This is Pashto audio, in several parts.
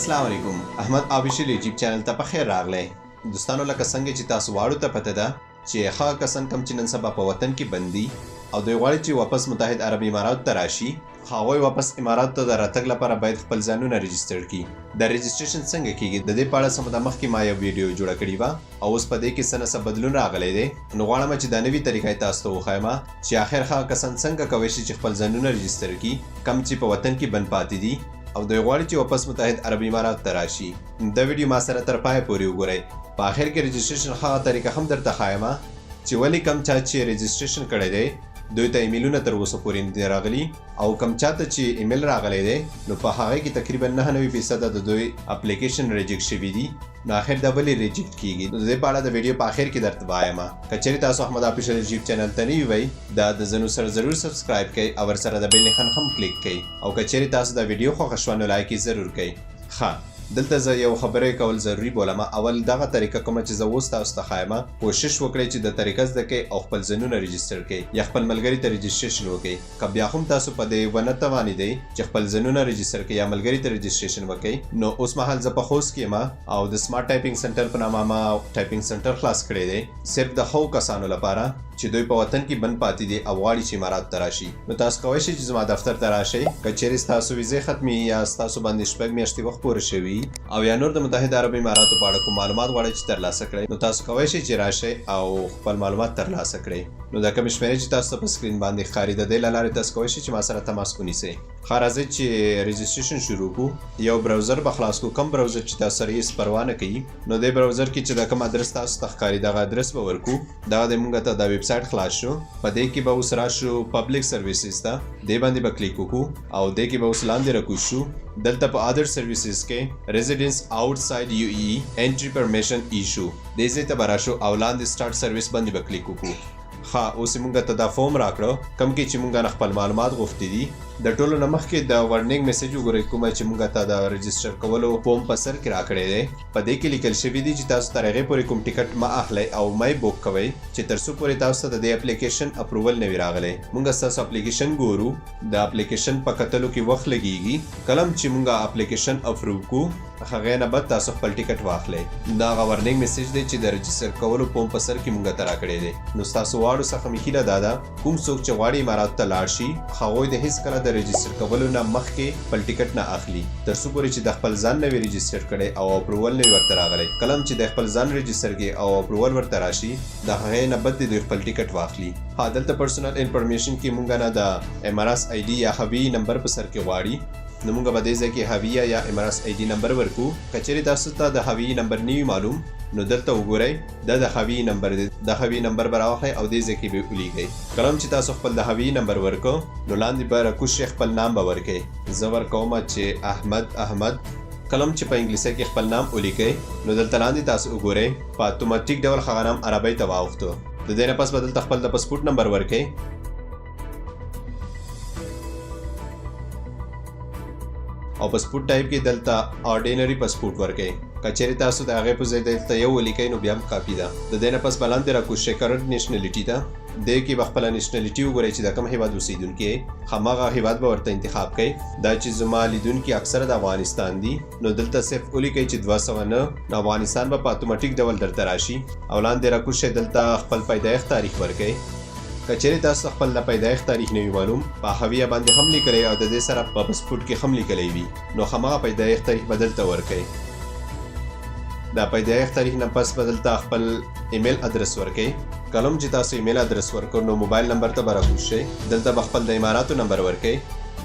السلام علیکم احمد آفیشیل یوټیوب چینل ته په خیر راغلی دوستانو. لکه څنګه چې تاسو واړو ته پته ده چې ښه کسان کم چې نن سبا په وطن کې بندي او دوی غواړي چې واپس متحد عرب امارات ته راشي، هغوی واپس امارات ته د راتګ لپاره باید خپل ځانونه ريجيسټر کړي. د ريجيسټرشن څنګه کیږي د دې په اړه سم د مخکې ما یو ویډیو جوړه کړې وه او اوس په دې کې څه نه څه بدلون راغلی دی. نو غواړم چې دا نوې طریقه تاسو ته وښایم چې اخر ښه کسان څنګه کولی شي چې خپل ځانونه ريجيسټر کړي کم چې په وطن کې بند پاتې دي او دوی غواړي چې واپس متحد عرب امارات ته راشي. دا ویډیو ما سره تر پای پورې وګورئ. په اخر کې ريجيسټرشن ښه طریقه هم درته ښایم چې ولې کم چا چې ريجيسټرشن کړی دی دوی ته ایمیلونه تر اوسه پورې نه دي راغلي او کم چاته چې ایمیل راغلی دی نو په هغه کې تقریبا 99% د دوی اپلیکیشن ریجیکټ شوي دي. نو اخر دا ولې ریجیکټ کیږي نو د دې په اړه د ویډیو په اخر کې درته وایم. که چېرې تاسو احمد آفیشیل یوټیوب چینل ته نوي وئ دا د زنو سره ضرور سبسکرایب کړئ او ورسره د بیل نښان هم کلیک کړئ او که چېرې تاسو دا ویډیو خوښه شوه نو لایک یې ضرور کړئ. ښه دلته زه یو خبرې کول ضروري بولم. اول دغه طریقه کومه چې زه اوس تاسو ته ښایم کوشش وکړئ چې د طریقه زده کړئ او خپل ځانونه ريجيسټر کړئ یا خپل ملګري ته ريجيسټرشن وکړئ. که بیا هم تاسو په دې ونه توانېدئ چې خپل ځانونه ريجيسټر کړئ یا ملګري ته ريجيسټرشن وکړئ نو اوس مهال زه په خوست کې یم او د سمارټ ټایپینګ سنټر په نامه ما ټایپینګ سنټر خلاص کړی دی صرف د ښو کسانو لپاره چې دوی په وطن کې بند پاتې دي او غواړي چې امارات ته راشي. نو تاسو کولی شئ چې زما دفتر ته راشئ. که چېرې ستاسو ویزې ختمي یا ستاسو باندې 6 میاشتې وخت پوره شوي او یا نور د متحد عرب اماراتو په اړه کوم معلومات غواړئ چې ترلاسه کړئ نو تاسو کولی شئ چې راشئ او خپل معلومات ترلاسه کړئ. نو دا کومې شمېرې چې تاسو ته په سکرین باندې ښکاري د دې له لارې تاسو کولی شئ چې ما سره تماس ونیسئ. ښه راځئ چې ريجيسټرشن شروع کړو. یو براوزر به خلاص کړو. کوم براوزر چې تاسو سره هېڅ پروا نه کوي نو دې براوزر کې چې دا کوم ادرس تاسو ته ښکاري دغه ادرس به ورکړو. دغه د موږ ته دا ویب سایټ خلاص شو. په دې کې به اوس راشو پبلک سرویسز ته دې باندې به کلیک وکړو او دې کې به اوس لاندې راکوز شو. دلته په ادر سرویسز کې ریزیډنس آوټساید UAE انټری پرمیشن ایشو دې ځای ته به راشو او لاندې سٹارټ سرویس باندې به کلیک وکړو. ښه اوس موږ ته دا فارم راکړو کوم کې چې موږ نه خپل معلومات غوښتي دي. د ټولو نه مخکې د وارنینګ میسج وګورئ کومه چې موږ ته د ريجيسټر کولو فارم په سر کې راکړی دی. په دې کې لیکل شوي دي چې تاسو تر هغې پورې کوم ټکټ مه اخلئ او مه یې بوک کوئ چې تر څو پورې تاسو ته د دې اپلیکیشن اپروول نه وي راغلی. موږ ستاسو اپلیکیشن ګورو. د اپلیکیشن په کتلو کې وخت لګیږي. کله چې موږ اپلیکیشن اپروو کړو هغې نه بعد تاسو خپل ټکټ واخلئ. دا هغه وارنینګ میسج دی چې د ريجيسټر کولو فارم په سر کې موږ ته راکړی دی. نو ستاسو واړو څخه مې هیله دا ده کوم څوک چې غواړي امارات ته لاړ شي هغوی د هېڅ کله د ريجيسټر کولو نه مخکې خپل ټکټ نه اخلي تر څو پورې چې د خپل ځان نه وي ريجيسټر کړی او اپروول نه وي ورته راغلی. کله چې د خپل ځان ريجيسټر کړي او اپروول ورته راشي د هغې نه بعد دوی خپل ټکټ واخلي. ها دلته پرسنل انفارمیشن کې موږ نه د امارات ID یا هویي نمبر په سر کې غواړي نو موږ به دې ځای کې هویه یا امارات ID نمبر ورکو. که چېرې تاسو ته د هویي نمبر نه وي معلوم نو دلته وګورئ دا د هویي نمبر دی. د هویي نمبر به راواخلئ او دې ځای کې به ولیکئ. کله چې تاسو خپل د هویي نمبر ورکو نو لاندې به راکوز شي خپل نام به ورکئ. زه ورکوم چې احمد. کلم چې په انګلیسي کې خپل نام ولیکئ نو دلته لاندې تاسو وګورئ په اتوماتیک ډول هغه نام عربۍ ته واوښتو. د دې نه پس به دلته خپل د پاسپورټ نمبر ورکئ او پاسپورټ ټایپ کې دلته آرډینري پاسپورټ ورکئ. که چېرې تاسو د هغې په ځای دلته یو ولیکئ نو بیا هم کافي ده. د دې نه پس به لاندې راکوز شئ کرنټ نیشنلټي ته. دې کې به خپله نیشنلټي وګورئ چې د کوم هېواد اوسېدونکي یې هماغه هېواد به ورته انتخاب کړئ. دا چې زما لیدونکي اکثره د افغانستان دي نو دلته صرف ولیکئ چې 209 نو افغانستان به په اتوماتیک ډول درته راشي او لاندې راکوز شئ دلته خپل پیدایښت تاریخ ورکئ. که چېرې تاسو خپل د پیدایښت تاریخ نه وي معلوم په هویه باندې هم لیکلی او د دې سره په پاسپورټ کې هم لیکلی وي نو هماغه پیدایښت تاریخ به دلته ورکئ. د پیدایښت تاریخ نه پس به دلته خپل ایمیل ادرس ورکئ. کله چې تاسو ایمیل ادرس ورکړو نو موبایل نمبر ته به راکوز شئ. دلته به خپل د اماراتو نمبر ورکئ.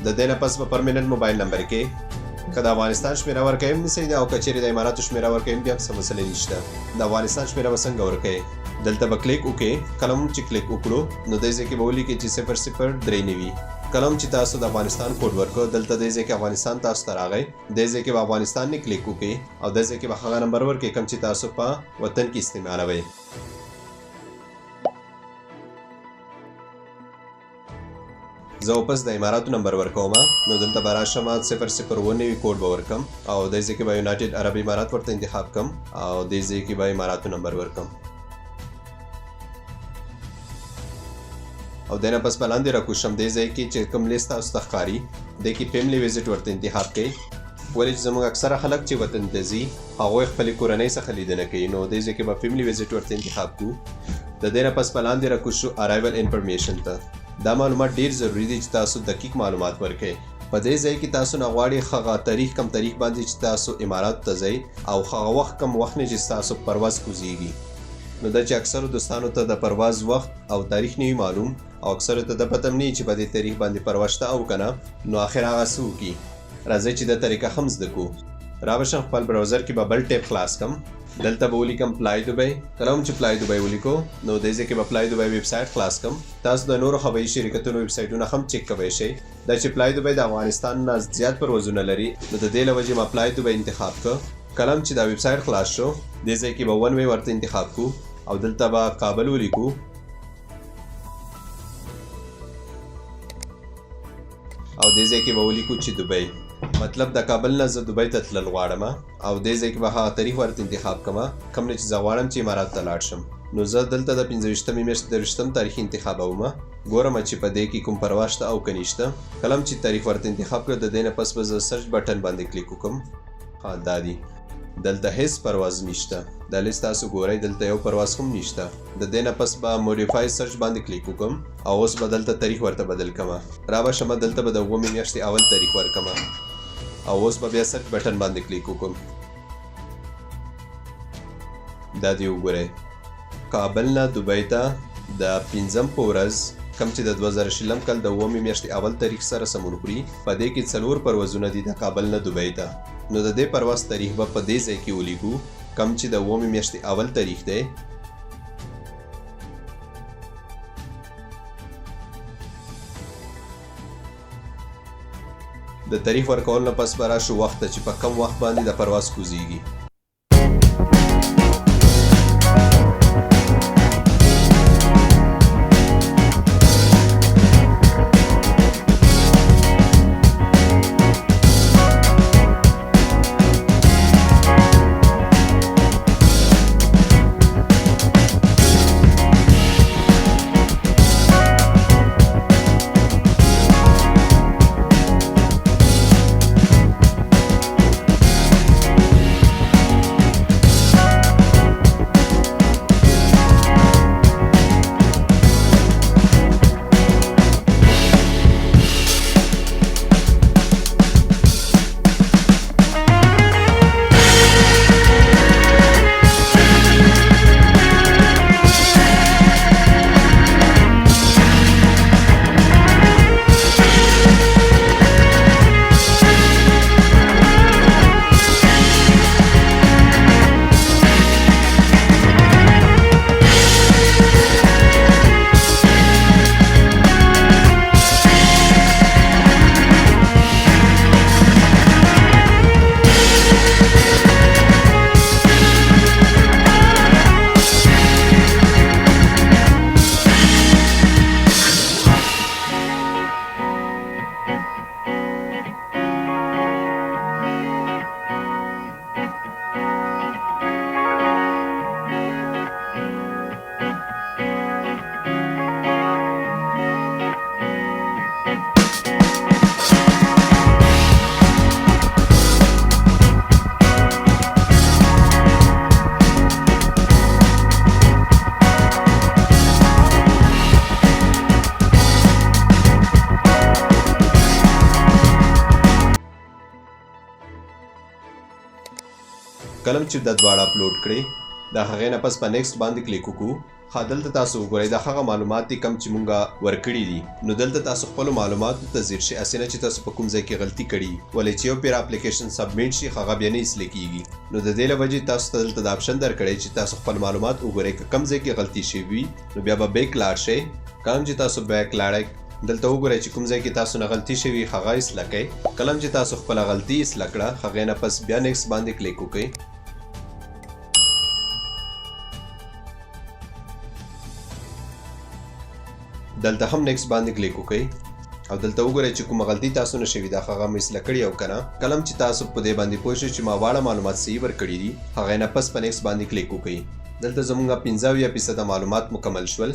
د دې نه پس به پرمننټ موبایل نمبر کې که د افغانستان شمېره ورکوئ هم نسی او که چېرې د اماراتو شمېره ورکوئ هم بیا هم څه مسلې نشته. د افغانستان شمېره به څنګه ورکوئ دلته به کلیک وکړئ. کله هم چې کلیک وکړو نو دې ځای کې به ولیکئ چې 0039. کله هم چې تاسو د افغانستان کوډ ورکړو دلته دې ځای کې افغانستان تاسو ته راغی. دې ځای کې به افغانستان نه کلیک وکړئ او دې ځای کې به هغه نمبر ورکړئ کوم چې تاسو په وطن کې استعمالوئ. زه واپس د اماراتو نمبر ورکوم نو دلته به راشم 009 کوډ به ورکم او دې ځای کې به یونایټډ عرب امارات ورته انتخاب کم او دې ځای کې به اماراتو نمبر ورکم او دنه پس بلاندې راکوشم دې ځای کې چې کوم لیست تاسو ته ښکاري د کې فیملی وزټ ورته انتخاب کړئ. ولې چې زموږ اکثره خلک چې وطن ته ځي هغوی خپلې کورنۍ څخه لیدنه کوي، نو دې ځای کې به فیملی ویزټ ورته انتخاب کړو. د دې نه پس په لاندې راکوز شو ارایول انفارمیشن ته. دا معلومات ډیر ضروری دي چې تاسو دقیق معلومات ورکړئ. په دې ځای کې تاسو نه غواړئ هغه تاریخ کم تاریخ باندې چې تاسو امارات ته ځئ او هغه وخت کم وخت نه چې تاسو پرواز کوزیږي. نو دا چې اکثرو دوستانو ته د پرواز وخت او تاریخ نه وي معلوم او اکثرو ته د پته هم نه وي چې په دې تاریخ باندې پرواز شته او که نه، نو آخر هغه څه وکړي. راځئ چې د طریقه هم زده کړو. را بشم خپل براوزر کې به بل ټیب خلاص کم. دلته به ولیکم فلای دوبۍ. کله هم چې فلای دوبۍ ولیکو نو دې ځای کې به فلای دوبۍ ویب سایټ خلاص کم. تاسو د نورو هوایي شرکتونو ویب سایټونه هم چیک کولی شئ. دا چې فلای دوبۍ د افغانستان نه زیات پروازونه لري، نو د دې له وجې ما فلای دوبۍ انتخاب کړ. کله هم چې دا ویب سایټ خلاص شو دې ځای کې به ون وی ورته انتخاب کړو او دلته به کابل ولیکو او دې ځای کې به ولیکو چې دوبۍ، مطلب د کابل نه زه دوبۍ ته تلل غواړم او دې ځای کې به هغه تاریخ ورته انتخاب کړم کوم نه چې زه غواړم چې امارات ته لاړ شم. نو زه دلته د 25مې میاشتې 23م تاریخ انتخابوم. ګورم چې په دې کې کوم پرواز شته او که نشته. کله هم چې تاریخ ورته انتخاب کړ د دې نه پس به زه سرچ بټن باندې کلیک وکړم. دا دی دلته هیڅ پرواز نشته. دا لیست تاسو ګورئ دلته یو پرواز هم نشته. د دې نه پس به موډیفای سرچ باندې کلیک وکړم او اوس به دلته تاریخ ورته بدل کړم. را به شم دلته به د 9مې میاشتې اول تاریخ ورکړم او اوس به بیا سرچ بټن باندې کلیک وکړم. دا دی وګورئ کابل نه دوبۍ ته د 5م په ورځ کم چې د 2020 کال د 9مې میاشتې اول تاریخ سره سمون خوري. په دې کې 4 پروازونه دي د کابل نه دوبۍ ته. نو د دې پرواز تاریخ به په دې ځای کې ولیکو کم چې د 9مې میاشتې اول تاریخ دی. د تاریخ ورکول نه پس به راشو وخت ته چې په کم وخت باندې د پرواز کوزیږي. کلم چې د دواړه اپلوډ کړئ د هغې نه پس په نیکسټ باندې کلیک وکړو. دلته تاسو وګورئ دا هغه معلومات دي کم چې مونږه ورکړي دي. نو دلته تاسو خپلو معلوماتو ته ځیر شئ، هسې نه چې تاسو په کوم ځای کې غلطي کړي. ولې چې یو پیر اپلیکیشن سبمیټ شي هغه بیا نه اصلاح کیږي. نو د دې له وجې تاسو ته دلته د آپشن درکړی چې تاسو خپل معلومات وګورئ که کوم ځای کې غلطي شوي وي نو بیا به بیک لاړ شئ. کله چې تاسو بیک لاړئ دلته وګورئ چې کوم ځای کې تاسو نه غلطي شوي هغه اصلاح کړئ. کله چې تاسو خپله غلطي اصلاح کړه هغې نه پس بیا نیکسټ باندې کلیک وکړئ. دلته هم نیکسټ باندې کلیک وکړئ او دلته وګورئ چې کومه غلطي تاسو نه شوي ده هغه مې اصلاح کړې او که نه. کله چې تاسو په دې باندې پوه شئ چې ما واړه معلومات صحیح ورکړي دي هغې نه پس په نیکسټ باندې کلیک وکړئ. دلته زموږ 15% معلومات مکمل شول.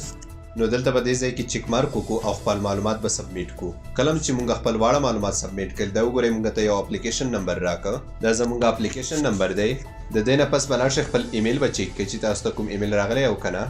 نو دلته به دې ځای کې چیک مارک وکړو او خپل معلومات به سبمیټ کو. کله چې موږ خپل واړه معلومات سبمیټ کړل دا وګورئ موږ ته یو اپلیکیشن نمبر راکړه. دا زموږ اپلیکیشن نمبر دی. د دې نه پس به لاړ شئ خپل ایمیل به چیک کړئ چې تاسو ته کوم ایمیل راغلی او که نه.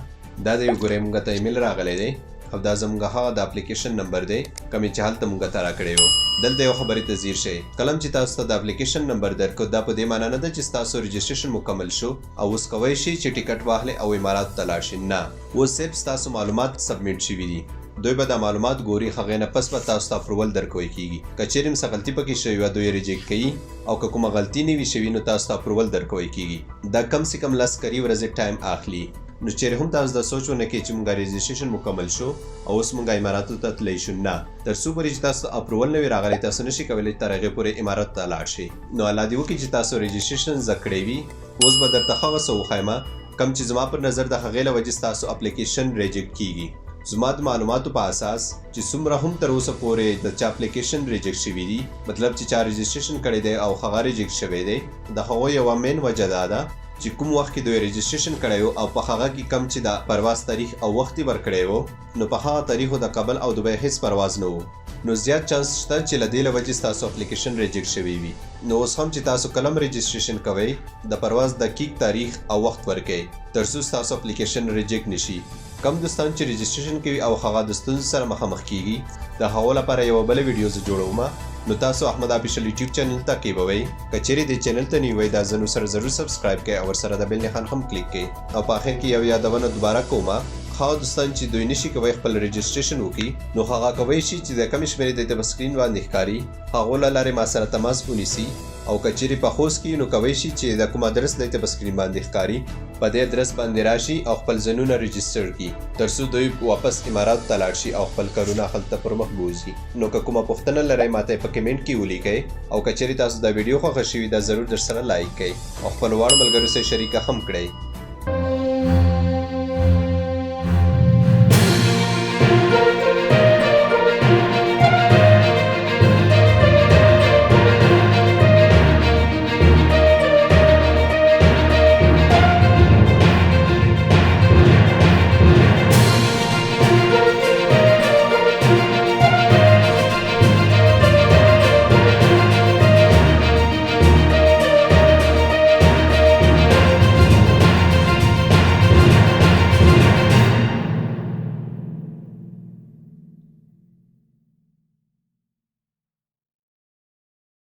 دا دی وګورئ موږ ته ایمیل راغلی دی او دا زموږ هغه د اپلیکیشن نمبر دی کوم چې هلته موږ ته راکړی و. دلته یو خبرې ته ځیر شئ. کله چې تاسو ته د اپلیکیشن نمبر درکړو دا په دې معنا نه ده چې ستاسو ريجيسټرشن مکمل شو او اوس کوی شئ چې ټیکټ واخلئ او اماراتو ته لاړ شئ. نه، اوس صرف ستاسو معلومات سبمیټ شوي دي. دوی به دا معلومات ګوري، هغې نه پس به تاسو ته اپروول درکوی کیږي. که چیرې هم څه غلطي پکې شوې وه دوی ریجیکټ کوي او که کومه غلطي نه وي شوي نو تاسو ته اپروول درکوی کیږي. دا کم سے کم 10 کری ورځې ټایم اخلي. نو چیرې هم تاسو دا سوچ ونه کړئ چې موږ ريجيسټرشن مکمل شو او اوس موږ اماراتو ته تللی شو. نه، تر څو پورې چې تاسو ته اپروول نه وي راغلی تاسو نشئ کولی تر هغې پورې اماراتو ته لاړ شئ. نو الله دې وکړي چې تاسو ريجيسټرشن زده کړی وي. اوس به درته هغه څه وښیمه کوم چې زما پر نظر د هغې له وجې ستاسو اپلیکیشن ریجیکټ کیږي. زما د معلوماتو په اساس چې څومره هم تر اوسه پورې د چا اپلیکیشن ریجیکټ شوي دي، مطلب چې چا ريجيسټرشن کړی دی او هغه ریجیکټ شوی دی، د هغو یوه مین وجه دا ده چې کوم وخت کې دوی ريجيسټرشن کړی و او په هغه کې کم چې د پرواز تاریخ او وخت یې ورکړی و نو په هغه تاریخو د کابل او دبۍ هیڅ پرواز نه و. نو زیات چانس شته چې له دې له وجې ستاسو اپلیکیشن ریجیکټ شوی وي. نو اوس هم چې تاسو کلم ريجيسټرشن کوئ د پرواز دقیق تاریخ او وخت ورکړئ تر څو ستاسو اپلیکیشن ریجیکټ نشي. کم دوستان چې ريجيسټرشن کوي او هغه د ستونزو سره مخامخ کیږي د هغو لپاره یوه بله ویډیو زه جوړوم. نو تاسو احمد افیشل یوټیوب چینل ته کیبوئ. که چیرې دې چینل ته نوي وئ دا زنو سره ضرور سبسکرایب کړئ او ورسره د بیل نښان هم کلیک کړئ. او په آخر کې یو یادونه دوباره کومه خو دوستان چې دوی نشي کوئ خپل ريجيسټرشن وکړي نو هغه کوی شي چې د کومې شمېرې دی ته په سکرین باندې ښکاري هغو له لارې ما سره تماس ونیسي او که چیرې په خوست کې نو کوی شي چې د کوم ادرس دی ته په سکرین باندې ښکاري په دې ادرس باندې راشي او خپل ځانونه ريجسټر کړي تر څو دوی واپس اماراتو ته لاړ شي او خپل کارونه هلته پر مخ بوځي. نو که کومه پوښتنه لرئ ماته په کمنټ کې ولیکئ او که چیرې تاسو دا ویډیو خوښه شوي دا ضرور درسره لایک کړئ او خپل واړو ملګرو سره شریکه هم کړئ.